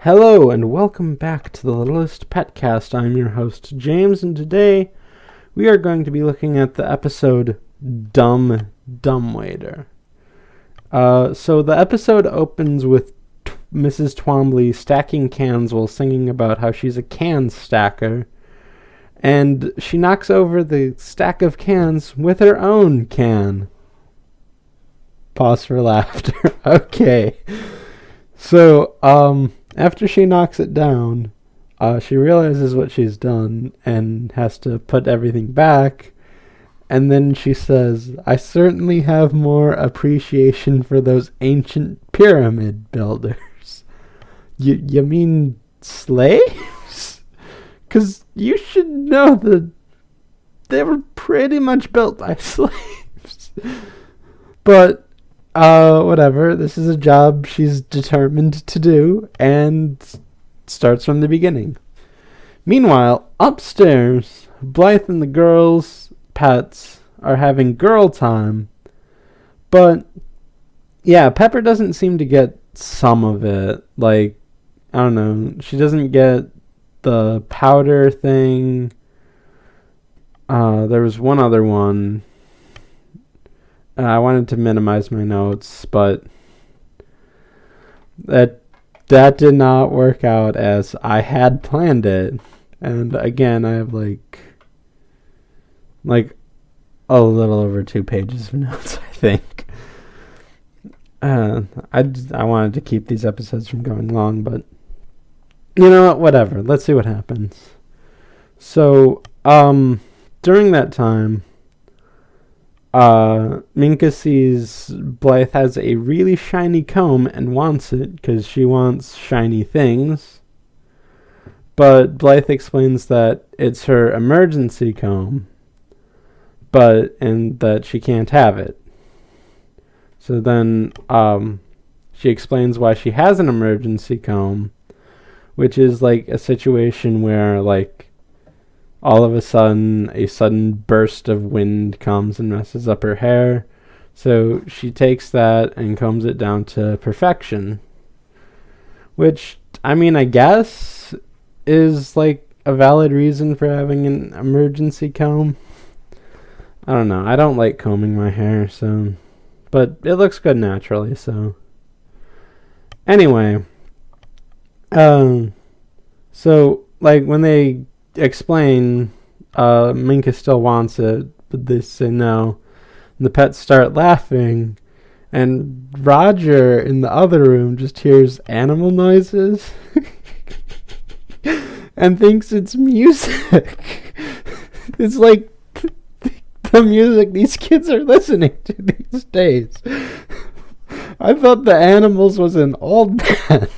Hello and welcome back to the Littlest PetCast. I'm your host, James, and today we are going to be looking at the episode Dumbwaiter. So the episode opens with Mrs. Twombly stacking cans while singing about how she's a can stacker, and she knocks over the stack of cans with her own can. Pause for laughter. Okay. So, after she knocks it down, she realizes what she's done and has to put everything back. And then she says, I certainly have more appreciation for those ancient pyramid builders. You mean slaves? 'Cause you should know that they were pretty much built by slaves. But whatever, this is a job she's determined to do, and starts from the beginning. Meanwhile, upstairs, Blythe and the girls' pets are having girl time, but yeah, Pepper doesn't seem to get some of it. Like, I don't know, she doesn't get the powder thing. There was one other one. I wanted to minimize my notes, but that did not work out as I had planned it. And again, I have like a little over 2 pages of notes, I think. I wanted to keep these episodes from going long, but you know what? Whatever. Let's see what happens. So, during that time, Minka sees Blythe has a really shiny comb and wants it because she wants shiny things. But Blythe explains that it's her emergency comb, and that she can't have it. So then she explains why she has an emergency comb, which is like a situation where like all of a sudden burst of wind comes and messes up her hair. So she takes that and combs it down to perfection. Which, I mean, I guess is like a valid reason for having an emergency comb. I don't know. I don't like combing my hair, so... But it looks good naturally, so... Anyway. So, like, when they explain Minka still wants it, but they say no, and the pets start laughing, and Roger in the other room just hears animal noises and thinks it's music. It's like the music these kids are listening to these days. I thought the animals was an old band.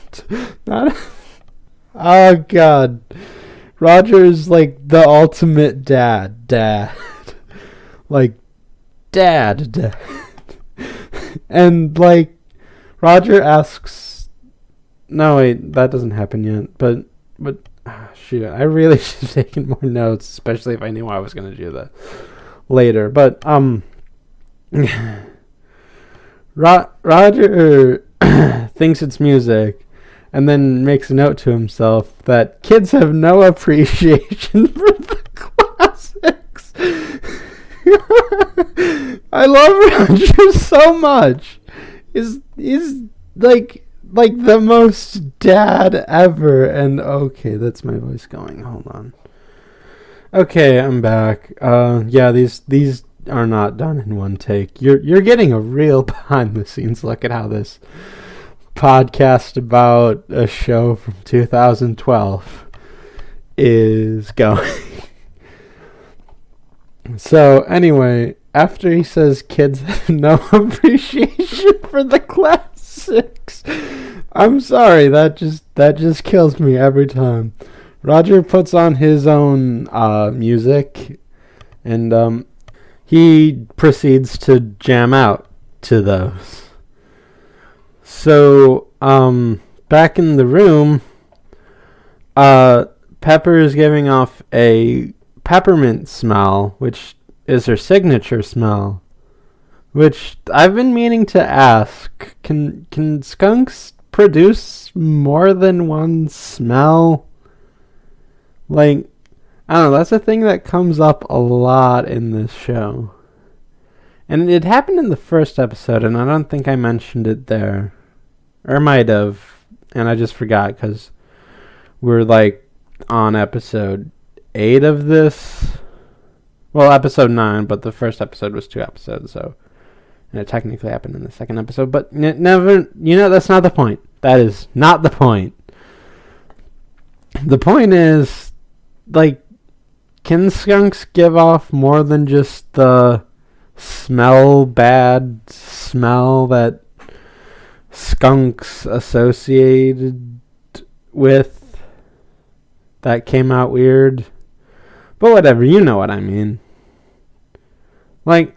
Oh god. Roger's like the ultimate dad. Like, dad. And like, Roger asks... No, wait, that doesn't happen yet. But shoot, I really should have taken more notes, especially if I knew I was going to do that later. But, Roger thinks it's music. And then makes a note to himself that kids have no appreciation for the classics. I love Roger so much. He's like the most dad ever. And okay, that's my voice going. Hold on. Okay, I'm back. Yeah, these are not done in one take. You're getting a real behind the scenes look at how this podcast about a show from 2012 is going. So anyway, after he says kids have no appreciation for the classics, I'm sorry, that just kills me every time. Roger puts on his own music, and he proceeds to jam out to those. So, back in the room, Pepper is giving off a peppermint smell, which is her signature smell. Which I've been meaning to ask, can skunks produce more than one smell? Like, I don't know, that's a thing that comes up a lot in this show. And it happened in the first episode, and I don't think I mentioned it there. Or I might have, and I just forgot, because we're, like, on episode 8 of this. Well, episode 9, but the first episode was 2 episodes, so... And it technically happened in the second episode, but it never... that's not the point. That is not the point. The point is, like, can skunks give off more than just the bad smell that skunks associated with that came out weird? But whatever, you know what I mean. Like,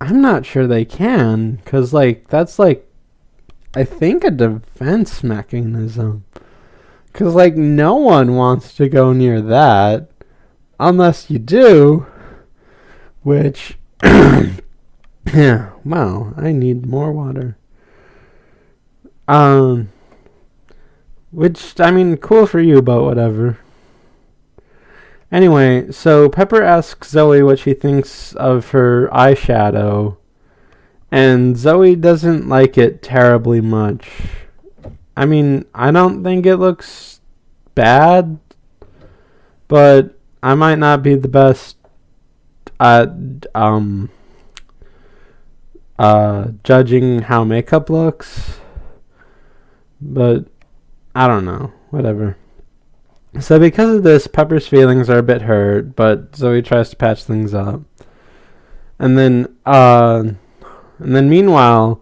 I'm not sure they can, because, like, that's, like, I think a defense mechanism. Because, like, no one wants to go near that, unless you do, which, yeah, wow, I need more water. Which, I mean, cool for you, but whatever. Anyway, so Pepper asks Zoe what she thinks of her eyeshadow, and Zoe doesn't like it terribly much. I mean, I don't think it looks bad, but I might not be the best at judging how makeup looks, but I don't know, whatever. So because of this, Pepper's feelings are a bit hurt, but Zoe tries to patch things up. And then meanwhile,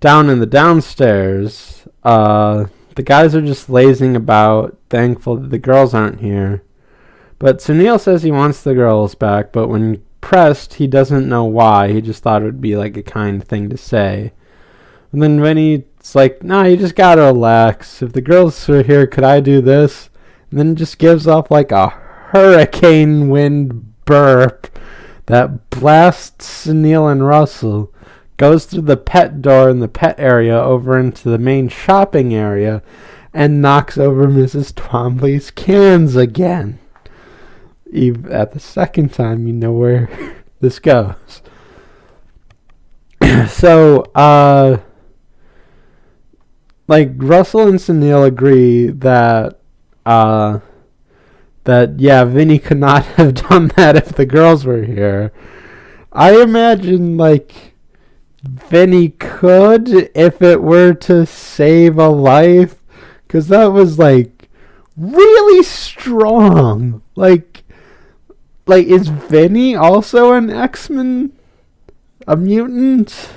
down in the downstairs, the guys are just lazing about, thankful that the girls aren't here. But Sunil says he wants the girls back, but when pressed, he doesn't know why. He just thought it would be like a kind thing to say. And then Vinny's like, nah, you just gotta relax. If the girls are here, could I do this? And then just gives off like a hurricane wind burp that blasts Sunil and Russell, goes through the pet door in the pet area over into the main shopping area, and knocks over Mrs. Twombly's cans again. At the second time, you know where this goes. So, like, Russell and Sunil agree that Vinny could not have done that if the girls were here. I imagine, like, Vinny could if it were to save a life, because that was, like, really strong. Like, is Vinny also an X-Men? A mutant?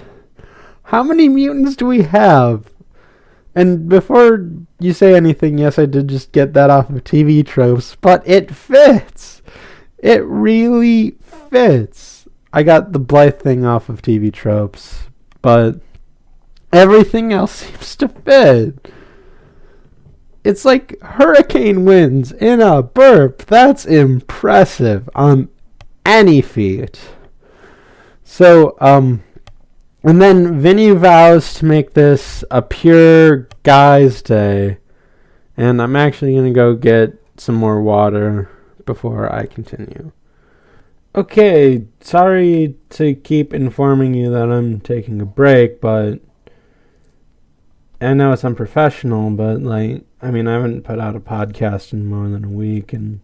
How many mutants do we have? And before you say anything, yes, I did just get that off of TV Tropes, but it fits. It really fits. I got the Blythe thing off of TV Tropes, but everything else seems to fit. It's like hurricane winds in a burp. That's impressive on any feat. So, and then Vinny vows to make this a pure guy's day. And I'm actually going to go get some more water before I continue. Okay, sorry to keep informing you that I'm taking a break, but I know it's unprofessional, but like, I mean, I haven't put out a podcast in more than a week, and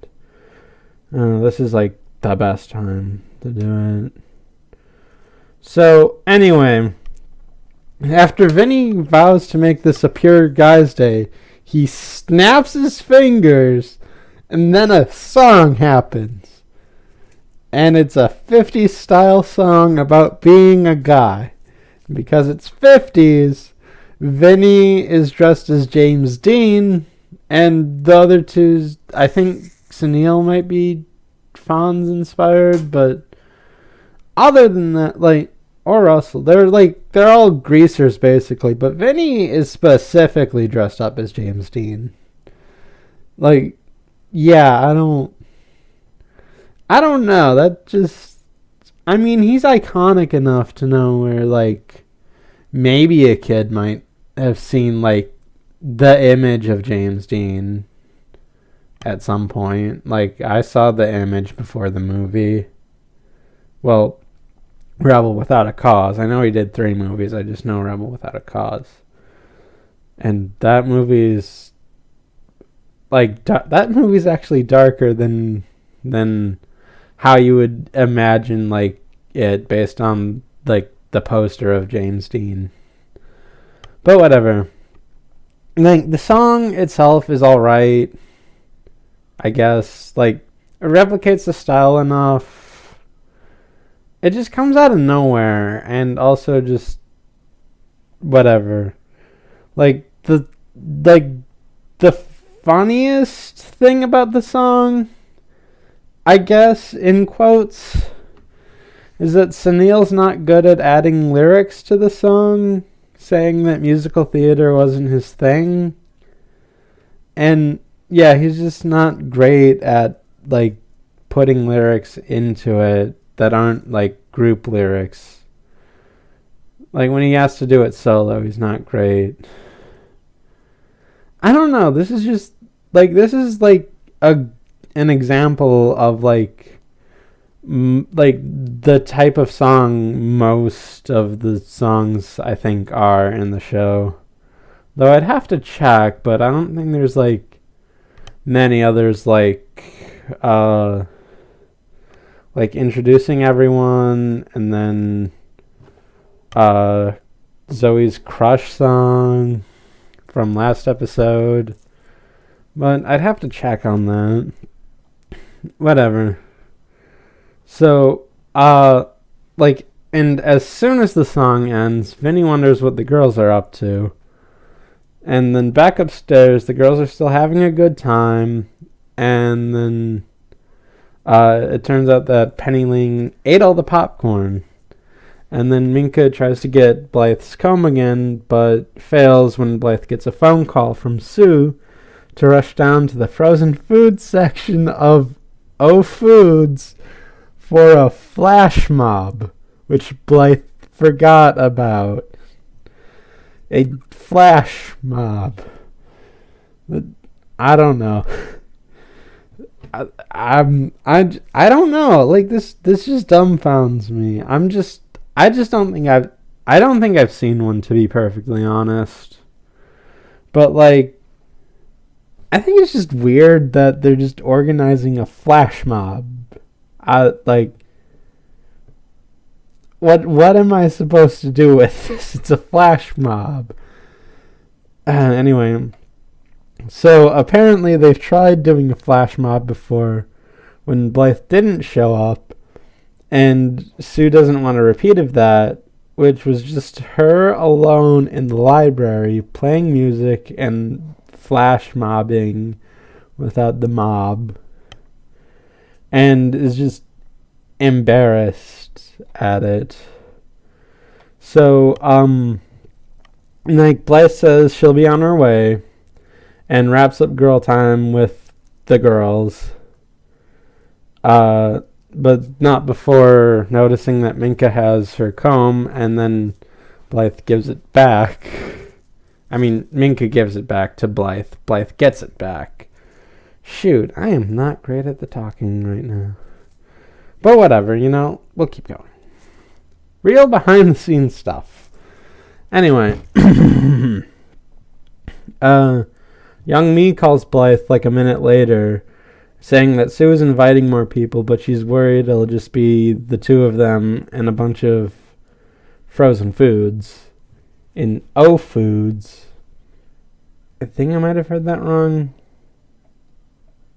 this is like the best time to do it. So, anyway, after Vinny vows to make this a pure guy's day, he snaps his fingers, and then a song happens. And it's a 50s style song about being a guy. Because it's 50s, Vinny is dressed as James Dean, and the other two, I think Sunil might be Fonz inspired, but other than that, like, or Russell, they're all greasers basically, but Vinny is specifically dressed up as James Dean. Like, yeah, I don't know, that just, I mean, he's iconic enough to know where, like, maybe a kid might have seen, like, the image of James Dean at some point. Like, I saw the image before the movie. Well, Rebel Without a Cause. I know he did 3 movies. I just know Rebel Without a Cause. And that movie's like that movie's actually darker than how you would imagine like it based on like the poster of James Dean. But whatever. Like, the song itself is all right, I guess. Like, it replicates the style enough. It just comes out of nowhere, and also just whatever. Like, the funniest thing about the song, I guess, in quotes, is that Sunil's not good at adding lyrics to the song, saying that musical theater wasn't his thing. And yeah, he's just not great at like putting lyrics into it that aren't like group lyrics. Like, when he has to do it solo, he's not great. I don't know. This is an example of like the type of song most of the songs I think are in the show. Though I'd have to check, but I don't think there's like many others like introducing everyone, and then Zoe's crush song from last episode. But I'd have to check on that. Whatever. So, and as soon as the song ends, Vinny wonders what the girls are up to. And then back upstairs, the girls are still having a good time. And then it turns out that Penny Ling ate all the popcorn. And then Minka tries to get Blythe's comb again, but fails when Blythe gets a phone call from Sue to rush down to the frozen food section of O Foods for a Flashmob, which Blythe forgot about. A Flashmob. I don't know. I don't know. Like, this just dumbfounds me. I don't think I've seen one, to be perfectly honest. But like, I think it's just weird that they're just organizing a flash mob. What am I supposed to do with this? It's a flash mob. Anyway, so apparently they've tried doing a flash mob before when Blythe didn't show up, and Sue doesn't want a repeat of that, which was just her alone in the library playing music and flash mobbing without the mob, and is just embarrassed at it. So, like, Blythe says she'll be on her way and wraps up girl time with the girls. But not before noticing that Minka has her comb, and then Blythe gives it back. I mean, Minka gives it back to Blythe. Blythe gets it back. Shoot, I am not great at the talking right now. But whatever, we'll keep going. Real behind-the-scenes stuff. Anyway. Young Me calls Blythe like a minute later, saying that Sue is inviting more people, but she's worried it'll just be the two of them and a bunch of frozen foods in O Foods. I think I might have heard that wrong,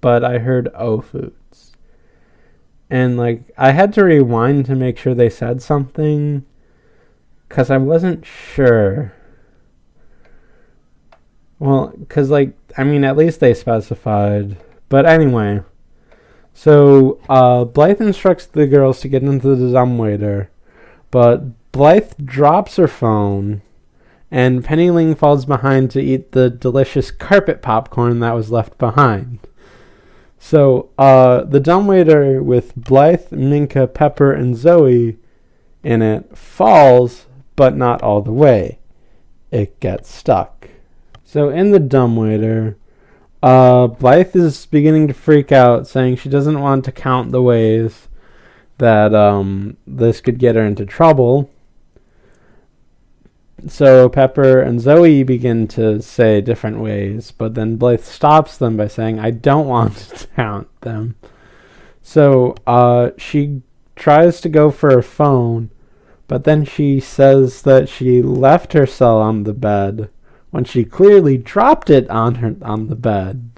but I heard O Foods. And, like, I had to rewind to make sure they said something, because I wasn't sure. Well, because, like, I mean, at least they specified. But anyway, so Blythe instructs the girls to get into the dumbwaiter, but Blythe drops her phone, and Penny Ling falls behind to eat the delicious carpet popcorn that was left behind. So the dumbwaiter with Blythe, Minka, Pepper, and Zoe in it falls, but not all the way. It gets stuck. So in the dumbwaiter, Blythe is beginning to freak out, saying she doesn't want to count the ways that this could get her into trouble. So Pepper and Zoe begin to say different ways, but then Blythe stops them by saying, I don't want to count them. So she tries to go for her phone, but then she says that she left her cell on the bed when she clearly dropped it on the bed.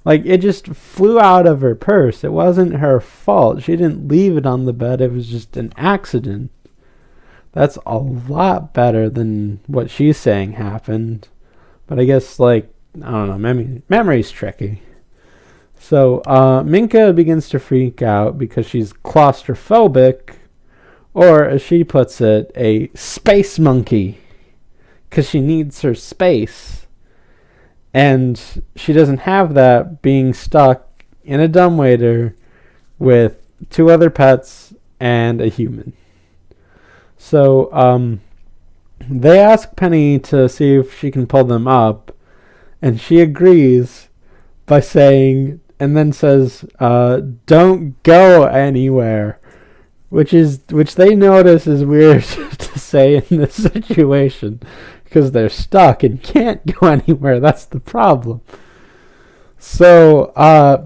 Like, it just flew out of her purse. It wasn't her fault. She didn't leave it on the bed. It was just an accident. That's a lot better than what she's saying happened. But I guess, like, I don't know, memory's tricky. So Minka begins to freak out because she's claustrophobic, or as she puts it, a space monkey, because she needs her space. And she doesn't have that being stuck in a dumbwaiter with 2 other pets and a human. So they ask Penny to see if she can pull them up, and she agrees by saying, and then says, don't go anywhere, which they notice is weird to say in this situation, because they're stuck and can't go anywhere. That's the problem. So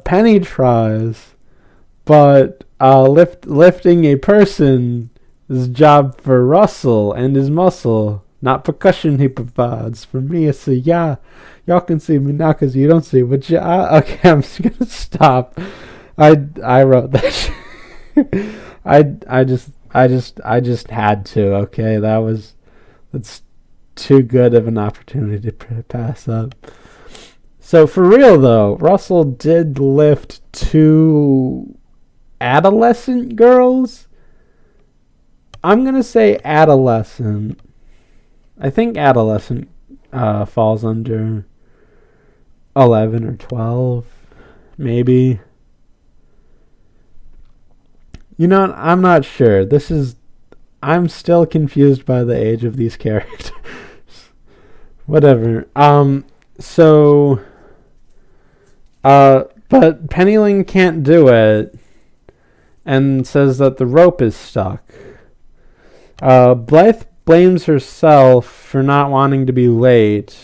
Penny tries, but lifting a person is job for Russell and his muscle, not percussion he provides. For me, it's a yeah. Y'all can see me now because you don't see, but yeah. Okay, I'm just gonna stop. I wrote that. I just had to. Okay, that's too good of an opportunity to pass up. So for real though, Russell did lift 2 adolescent girls. I'm going to say adolescent. I think adolescent falls under 11 or 12, maybe. You know what? I'm not sure. I'm still confused by the age of these characters. Whatever. But Penny Ling can't do it and says that the rope is stuck. Blythe blames herself for not wanting to be late,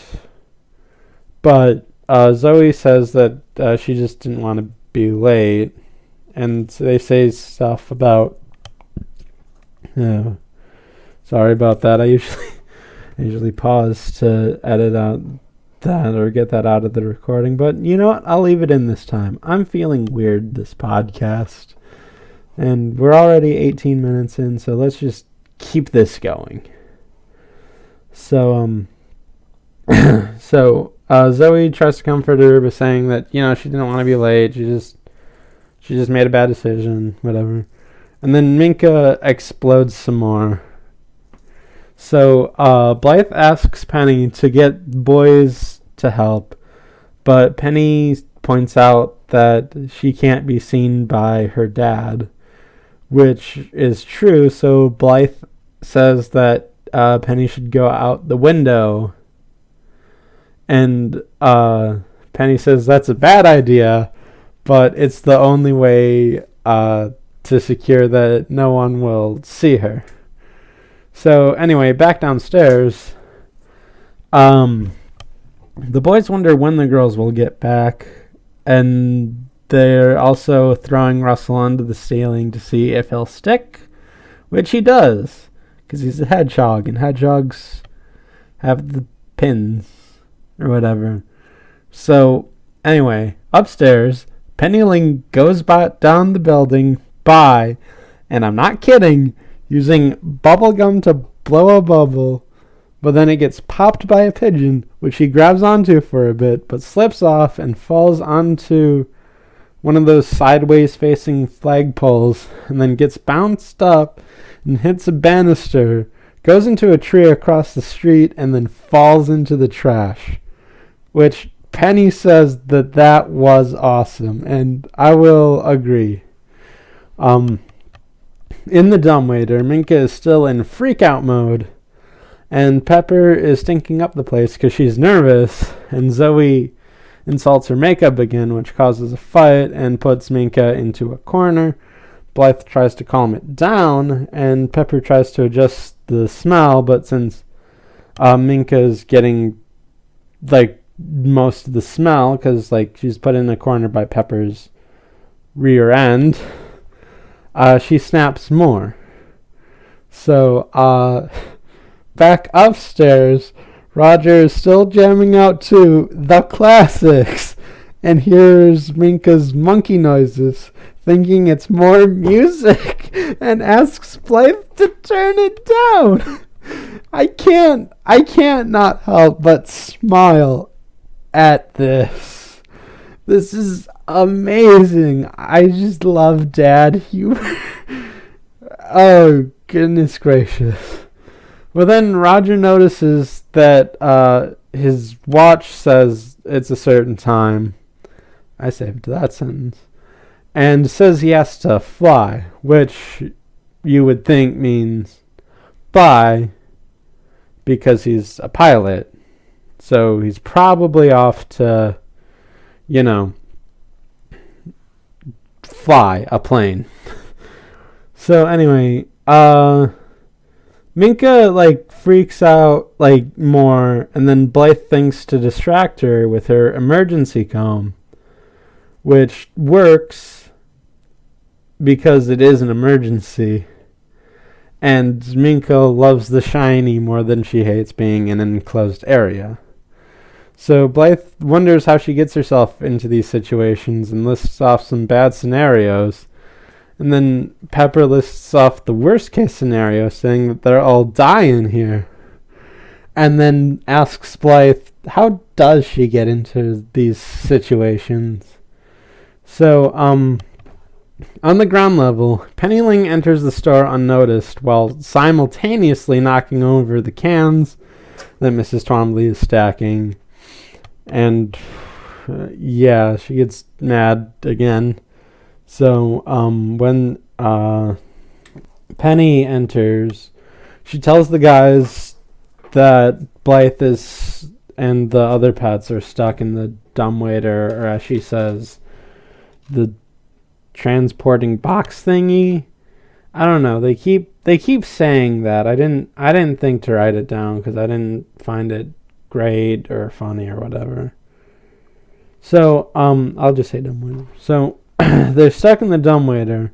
but Zoe says that she just didn't want to be late, and they say stuff about, sorry about that, I usually pause to edit out that or get that out of the recording, but you know what, I'll leave it in this time. I'm feeling weird this podcast, and we're already 18 minutes in, so let's just keep this going. So Zoe tries to comfort her by saying that, she didn't want to be late. She just made a bad decision, whatever. And then Minka explodes some more. So Blythe asks Penny to get boys to help, but Penny points out that she can't be seen by her dad, which is true. So Blythe says that Penny should go out the window, and Penny says that's a bad idea, but it's the only way to secure that no one will see her. So anyway, back downstairs, the boys wonder when the girls will get back, and they're also throwing Russell onto the ceiling to see if he'll stick, which he does, because he's a hedgehog, and hedgehogs have the pins, or whatever. So, anyway, upstairs, Penny Ling goes down the building by, and I'm not kidding, using bubblegum to blow a bubble, but then it gets popped by a pigeon, which he grabs onto for a bit, but slips off and falls onto one of those sideways facing flagpoles, and then gets bounced up and hits a banister, goes into a tree across the street, and then falls into the trash, which Penny says that was awesome, and I will agree. In the dumbwaiter, Minka is still in freak out mode, And Pepper is stinking up the place because she's nervous, and Zoe insults her makeup again, which causes a fight and puts Minka into a corner. Blythe tries to calm it down, and Pepper tries to adjust the smell, but since Minka's getting like most of the smell, because like she's put in a corner by Pepper's rear end, she snaps more. So back upstairs, Roger is still jamming out to the classics and hears Minka's monkey noises, thinking it's more music, and asks Blythe to turn it down. I can't not help but smile at this. This is amazing. I just love dad humor. Oh, goodness gracious. Well, then Roger notices that his watch says it's a certain time. I saved that sentence. And says he has to fly, which you would think means bye, because he's a pilot. So he's probably off to, fly a plane. So anyway, Minka freaks out more, and then Blythe thinks to distract her with her emergency comb, which works because it is an emergency. And Minka loves the shiny more than she hates being in an enclosed area. So Blythe wonders how she gets herself into these situations and lists off some bad scenarios. And then Pepper lists off the worst case scenario, saying that they're all dying here. And then asks Blythe, how does she get into these situations? So, on the ground level, Penny Ling enters the store unnoticed while simultaneously knocking over the cans that Mrs. Twombly is stacking. And, she gets mad again. So, when Penny enters, she tells the guys that Blythe and the other pets are stuck in the dumbwaiter, or as she says, the transporting box thingy. I don't know. They keep saying that. I didn't think to write it down because I didn't find it great or funny or whatever. So, I'll just say dumbwaiter. So, they're stuck in the dumbwaiter.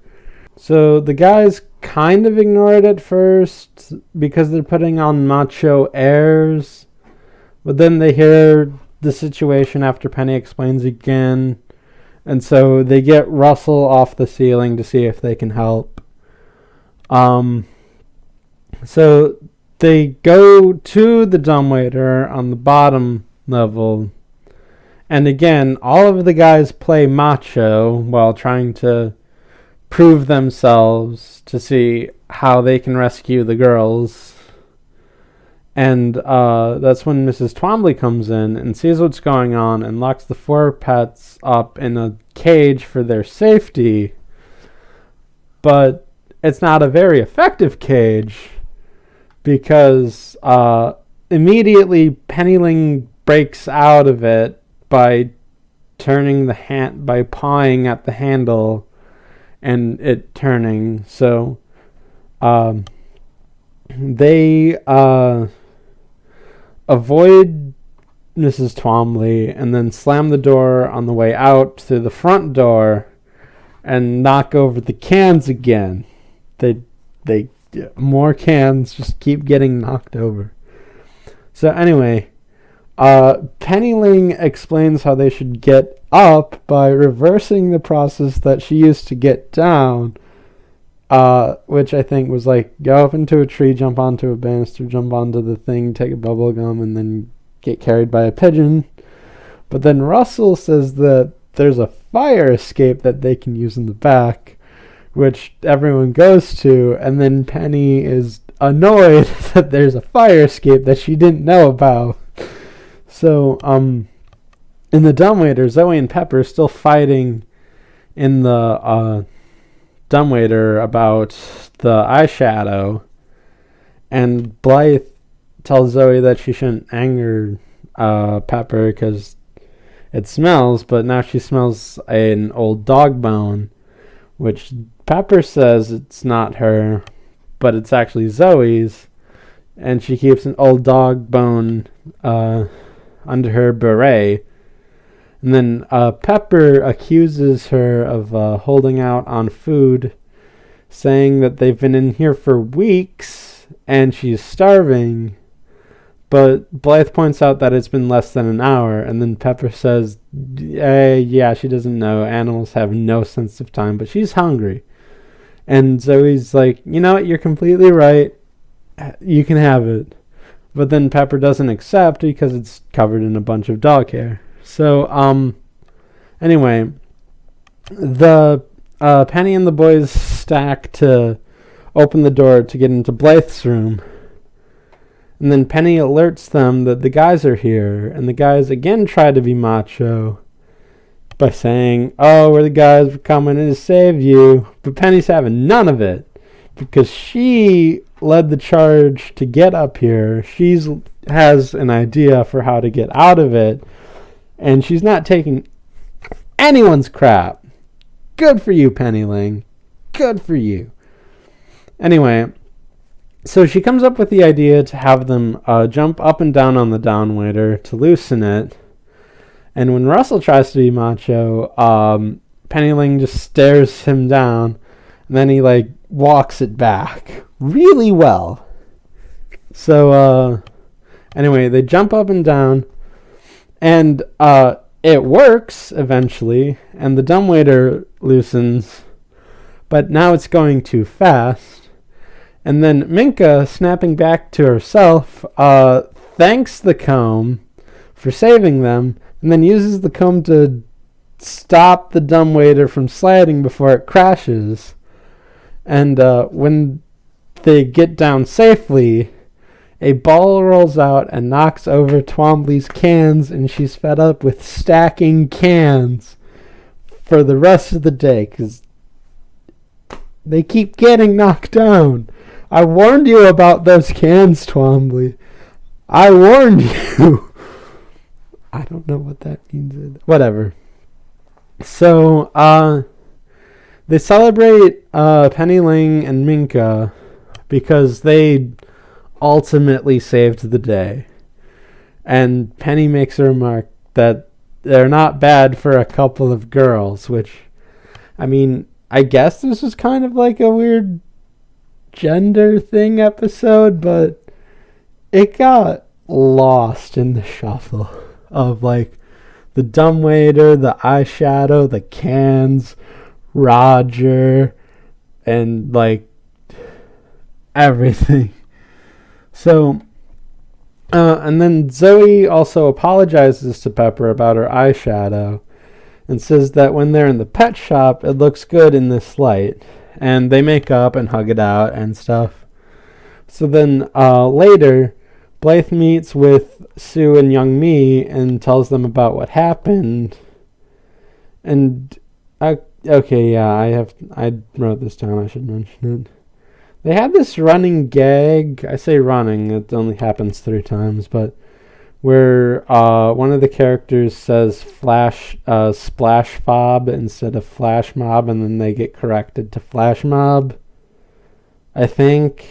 So the guys kind of ignore it at first because they're putting on macho airs. But then they hear the situation after Penny explains again. And so they get Russell off the ceiling to see if they can help. So they go to the dumbwaiter on the bottom level. And again, all of the guys play macho while trying to prove themselves to see how they can rescue the girls. And that's when Mrs. Twombly comes in and sees what's going on and locks the 4 pets up in a cage for their safety. But it's not a very effective cage because immediately Penny Ling breaks out of it by by pawing at the handle and it turning. So they avoid Mrs. Twombly and then slam the door on the way out through the front door and knock over the cans again. They more cans just keep getting knocked over. So anyway, Penny Ling explains how they should get up by reversing the process that she used to get down, which I think was go up into a tree, jump onto a banister, jump onto the thing, take a bubble gum, and then get carried by a pigeon. But then Russell says that there's a fire escape that they can use in the back, which everyone goes to, and then Penny is annoyed that there's a fire escape that she didn't know about. So, in the dumbwaiter, Zoe and Pepper are still fighting in the dumbwaiter about the eyeshadow, and Blythe tells Zoe that she shouldn't anger Pepper because it smells, but now she smells an old dog bone, which Pepper says it's not her, but it's actually Zoe's, and she keeps an old dog bone under her beret. And then Pepper accuses her of holding out on food, saying that they've been in here for weeks and she's starving. But Blythe points out that it's been less than an hour, and then Pepper says, yeah, she doesn't know. Animals have no sense of time, but she's hungry. And Zoe's like, you know what, you're completely right. You can have it. But then Pepper doesn't accept because it's covered in a bunch of dog hair. So, anyway, the Penny and the boys stack to open the door to get into Blythe's room. And then Penny alerts them that the guys are here, and the guys again try to be macho by saying, oh, we're the guys, we're coming in to save you. But Penny's having none of it because she led the charge to get up here. She has an idea for how to get out of it, and she's not taking anyone's crap. Good for you, Penny Ling. Good for you. Anyway, so she comes up with the idea to have them jump up and down on the Dumbwaiter to loosen it. And when Russell tries to be macho, Penny Ling just stares him down, and then he walks it back really well. So anyway, they jump up and down, and it works eventually, and the Dumbwaiter loosens, but now it's going too fast. And then Minka, snapping back to herself, thanks the comb for saving them, and then uses the comb to stop the Dumbwaiter from sliding before it crashes. And when they get down safely, a ball rolls out and knocks over Twombly's cans, and she's fed up with stacking cans for the rest of the day because they keep getting knocked down. I warned you about those cans, Twombly. I warned you. I don't know what that means. Whatever. So, they celebrate Penny Ling and Minka because they ultimately saved the day. And Penny makes a remark that they're not bad for a couple of girls, which, I mean, I guess this was kind of like a weird gender thing episode, but it got lost in the shuffle of the Dumbwaiter, the eyeshadow, the cans, Roger, and everything. So and then Zoe also apologizes to Pepper about her eyeshadow and says that when they're in the pet shop it looks good in this light. And they make up and hug it out and stuff. So then later, Blythe meets with Sue and Young Me and tells them about what happened. And okay, yeah, I wrote this down. I should mention it. They had this running gag. I say running. It only happens 3 times, but where one of the characters says splash fob instead of flash mob, and then they get corrected to flash mob. I think.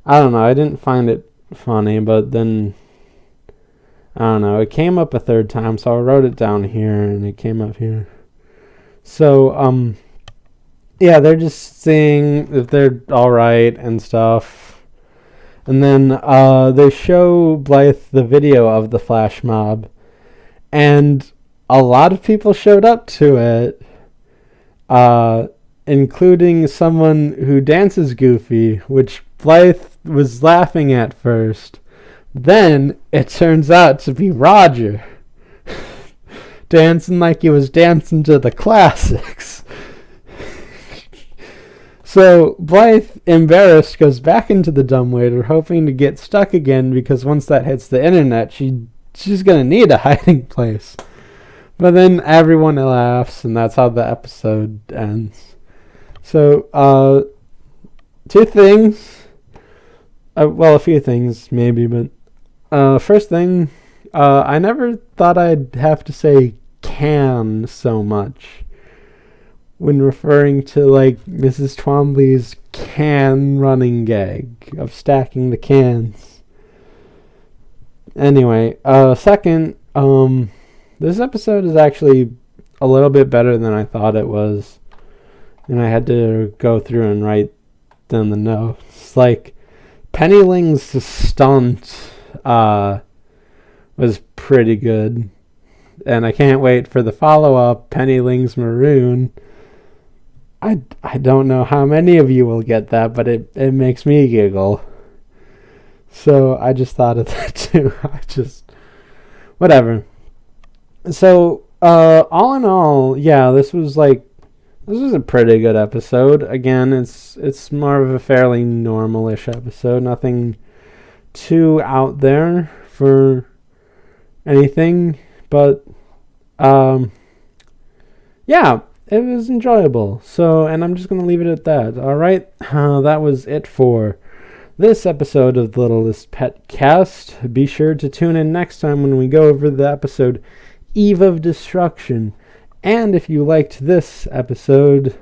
I don't know. I didn't find it funny, but then I don't know. It came up a 3rd time, so I wrote it down here, and it came up here. So yeah, they're just seeing if they're all right and stuff. And then they show Blythe the video of the flash mob, and a lot of people showed up to it, including someone who dances goofy, which Blythe was laughing at first. Then it turns out to be Roger, dancing like he was dancing to the classics. So Blythe, embarrassed, goes back into the Dumbwaiter, hoping to get stuck again because once that hits the internet, she's going to need a hiding place. But then everyone laughs, and that's how the episode ends. So, 2 things. Well, a few things, maybe, but first thing, I never thought I'd have to say can so much when referring to, like, Mrs. Twombly's can running gag of stacking the cans. Anyway, second, this episode is actually a little bit better than I thought it was. And I had to go through and write down the notes. Like, Penny Ling's stunt was pretty good. And I can't wait for the follow-up, Penny Ling's Maroon. I don't know how many of you will get that, but it makes me giggle. So I just thought of that too. Whatever. So, all in all, yeah, this was a pretty good episode. Again, it's more of a fairly normal-ish episode. Nothing too out there for anything, but yeah, it was enjoyable. So, and I'm just gonna leave it at that. All right, that was it for this episode of the Littlest PetCast. Be sure to tune in next time when we go over the episode Eve of Destruction. And if you liked this episode,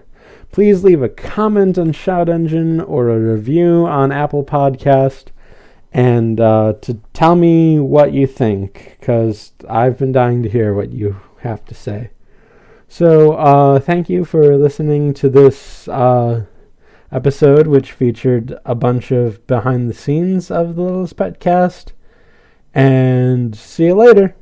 please leave a comment on Shout Engine or a review on Apple Podcast, and to tell me what you think, because I've been dying to hear what you have to say. So thank you for listening to this episode, which featured a bunch of behind the scenes of the Littlest PetCast, and see you later.